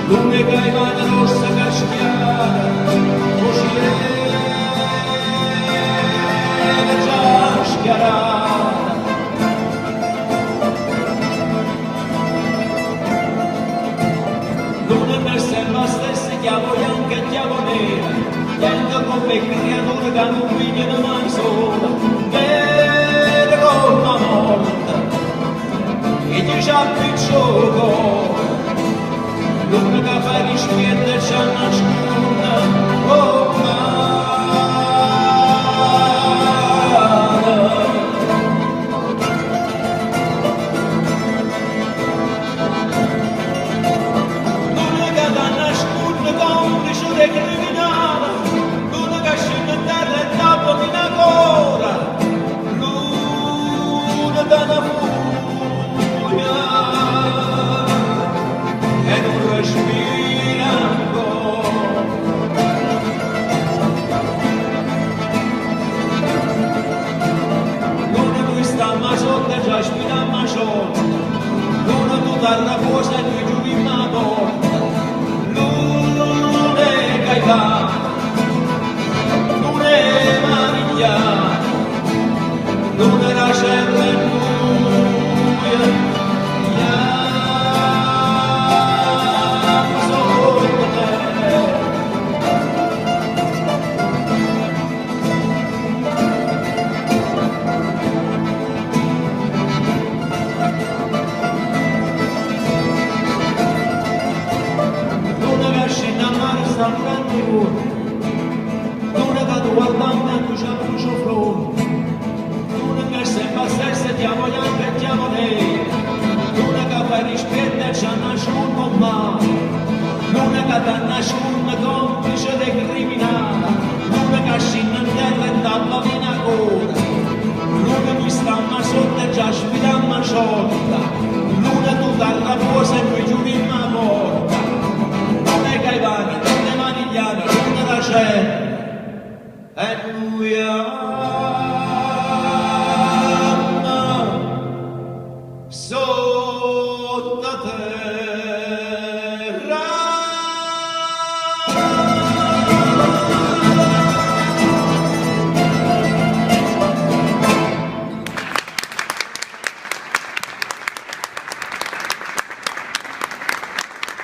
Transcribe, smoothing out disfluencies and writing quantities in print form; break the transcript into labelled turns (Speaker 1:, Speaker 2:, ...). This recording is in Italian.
Speaker 1: L'unica rimane rossa caschiata, così è già schiarata. Non è per sempre stessa, chiavo bianca e chiavo nera, bianca come creatura che non figlio mai sola, nera come una morta, e ti ci appiccio cuore. L'unica fa che spietta c'ha nasconda, oh mare. L'unica da nasconda complice di criminale, l'unica scende in terra e tappa di una cora, l'unica da una fugna. Respira ancora. L'una tu sta ma sotto e già spina ma sotto, l'una tu dalla cosa e tu giù in una porta, l'una è Gaetano, l'una è Marigliano, l'una